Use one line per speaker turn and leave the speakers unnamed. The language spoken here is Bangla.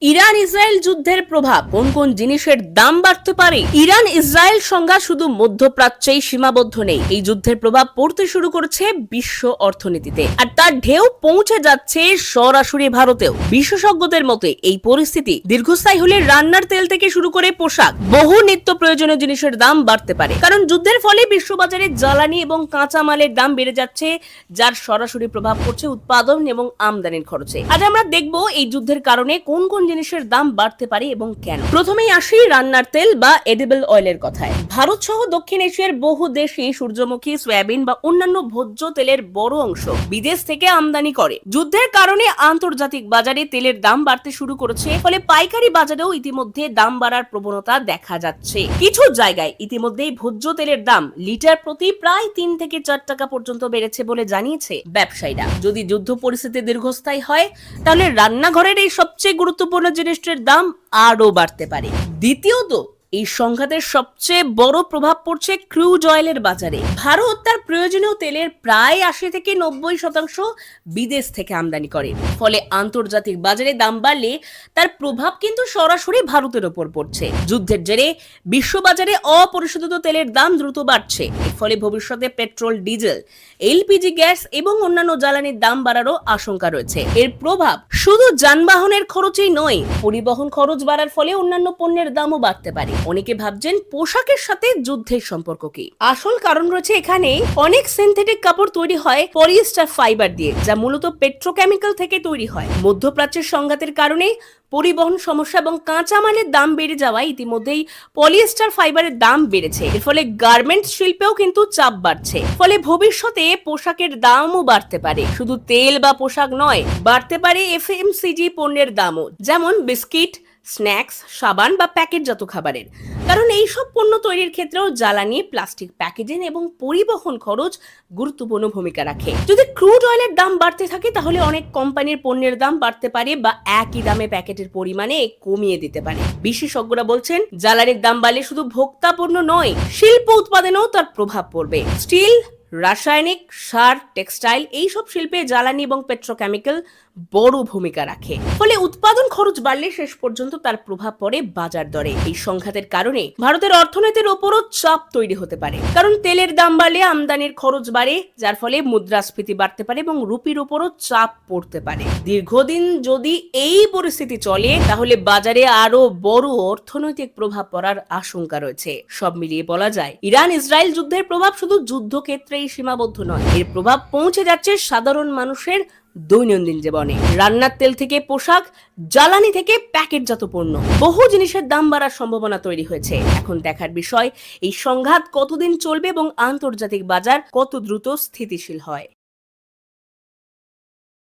ইরান ইসরায়েল যুদ্ধের প্রভাব কোন কোন জিনিসের দাম বাড়তে পারে? ইরান ইসরায়েল সংঘাত শুধু মধ্যপ্রাচ্যেই সীমাবদ্ধ নেই। এই যুদ্ধের প্রভাব পড়তে শুরু করেছে বিশ্ব অর্থনীতিতে, আর তার ঢেউ পৌঁছে যাচ্ছে সরাসরি ভারতেও। বিশেষজ্ঞদের মতে এই পরিস্থিতি দীর্ঘস্থায়ী হলে রান্নার তেল থেকে শুরু করে পোশাক, বহু নিত্য প্রয়োজনীয় জিনিসের দাম বাড়তে পারে। কারণ যুদ্ধের ফলে বিশ্ববাজারে জ্বালানি এবং কাঁচামালের দাম বেড়ে যাচ্ছে, যার সরাসরি প্রভাব পড়ছে উৎপাদন এবং আমদানির খরচে। আজ আমরা দেখব এই যুদ্ধের কারণে কোন কোন জিনিসের দাম বাড়তে পারে এবং কেন। প্রথমেই আসি রান্নার তেল বা এডিবল অয়েলের কথায়। ভারত সহ দক্ষিণ এশিয়ার বহু দেশই সূর্যমুখী, সয়াবিন বা অন্যান্য ভোজ্য তেলের বড় অংশ বিদেশ থেকে আমদানি করে। যুদ্ধের কারণে আন্তর্জাতিক বাজারে তেলের দাম বাড়তে শুরু করেছে, ফলে পাইকারি বাজারেও ইতিমধ্যে দাম বাড়ার প্রবণতা দেখা যাচ্ছে। কিছু জায়গায় ইতিমধ্যেই ভোজ্য তেলের দাম লিটার প্রতি প্রায় 3 থেকে 4 টাকা পর্যন্ত বেড়েছে বলে জানিয়েছে ব্যবসায়ীরা। যদি যুদ্ধ পরিস্থিতি দীর্ঘস্থায়ী হয়, তাহলে রান্নাঘরের এই সবচেয়ে গুরুত্বপূর্ণ জিনিসটির দাম আরো বাড়তে পারে। দ্বিতীয়ত, এই সংঘাতের সবচেয়ে বড় প্রভাব পড়ছে ক্রুড অয়েলের বাজারে। ভারত তার প্রয়োজনীয় তেলের প্রায় 80 থেকে 90% বিদেশ থেকে আমদানি করে, ফলে আন্তর্জাতিক বাজারে দাম বাড়লে তার প্রভাব কিন্তু সরাসরি ভারতের ওপর পড়ছে। যুদ্ধের জেরে বিশ্ববাজারে অপরিশোধিত তেলের দাম দ্রুত বাড়ছে। এর ফলে ভবিষ্যতে পেট্রোল, ডিজেল, এলপিজি গ্যাস এবং অন্যান্য জ্বালানির দাম বাড়ারও আশঙ্কা রয়েছে। এর প্রভাব শুধু যানবাহনের খরচেই নয়, পরিবহন খরচ বাড়ার ফলে অন্যান্য পণ্যের দামও বাড়তে পারে। অনেকে ভাবছেন পোশাকের সাথে যুদ্ধের সম্পর্ক কি? আসল কারণ রয়েছে এখানে। অনেক সিনথেটিক কাপড় তৈরি হয় পলিয়েস্টার ফাইবার দিয়ে, যা মূলত পেট্রোকেমিক্যাল থেকে তৈরি হয়। মধ্যপ্রাচ্যের সংঘাতের কারণে পরিবহন সমস্যা এবং কাঁচামালের দাম বেড়ে যাওয়ায় ইতিমধ্যেই পলিয়েস্টার ফাইবারের দাম বেড়েছে। এর ফলে গার্মেন্টস শিল্পেও কিন্তু চাপ বাড়ছে। ফলে ভবিষ্যতে পোশাকের দামও বাড়তে পারে। শুধু তেল বা পোশাক নয়, বাড়তে পারে এফএমসিজি পণ্যের দামও, যেমন বিস্কিট, স্ন্যাক্স, সাবান বা প্যাকেটজাত খাবারের। কারণ এইসব পণ্য তৈরির ক্ষেত্রেও জ্বালানি, প্লাস্টিক প্যাকেজিং এবং পরিবহন খরচ গুরুত্বপূর্ণ ভূমিকা রাখে। যদি ক্রুড অয়েলের দাম বাড়তে থাকে, তাহলে অনেক কোম্পানির পণ্যের দাম বাড়তে পারে বা একই দামে প্যাকেটের পরিমাণে কমিয়ে দিতে পারে। বিশেষজ্ঞরা বলছেন, জ্বালানির দাম বাড়লে শুধু ভোক্তা পণ্য নয়, শিল্প উৎপাদনেও তার প্রভাব পড়বে। স্টিল, রাসায়নিক সার, টেক্সটাইল এইসব শিল্পে জ্বালানি এবং পেট্রোকেমিক্যাল বড় ভূমিকা রাখে। ফলে উৎপাদন খরচ বাড়লে শেষ পর্যন্ত তার প্রভাব পড়ে বাজার দরে। এই সংঘাতের কারণে ভারতের অর্থনীতির ওপরও চাপ তৈরি হতে পারে। কারণ তেলের দাম বাড়লে আমদানির খরচ বাড়ে, যার ফলে মুদ্রাস্ফীতি বাড়তে পারে এবং রুপির ওপরও চাপ পড়তে পারে। দীর্ঘদিন যদি এই পরিস্থিতি চলে, তাহলে বাজারে আরো বড় অর্থনৈতিক প্রভাব পড়ার আশঙ্কা রয়েছে। সব মিলিয়ে বলা যায়, ইরান ইসরায়েল যুদ্ধের প্রভাব শুধু যুদ্ধক্ষেত্রেই সীমাবদ্ধ নয়, এর প্রভাব পৌঁছে যাচ্ছে সাধারণ মানুষের দৈনন্দিন জীবনে। রান্নার তেল থেকে পোশাক, জ্বালানি থেকে প্যাকেটজাত পণ্য, বহু জিনিসের দাম বাড়ার সম্ভাবনা তৈরি হয়েছে। এখন দেখার বিষয়, এই সংঘাত কতদিন চলবে এবং আন্তর্জাতিক বাজার কত দ্রুত স্থিতিশীল হয়।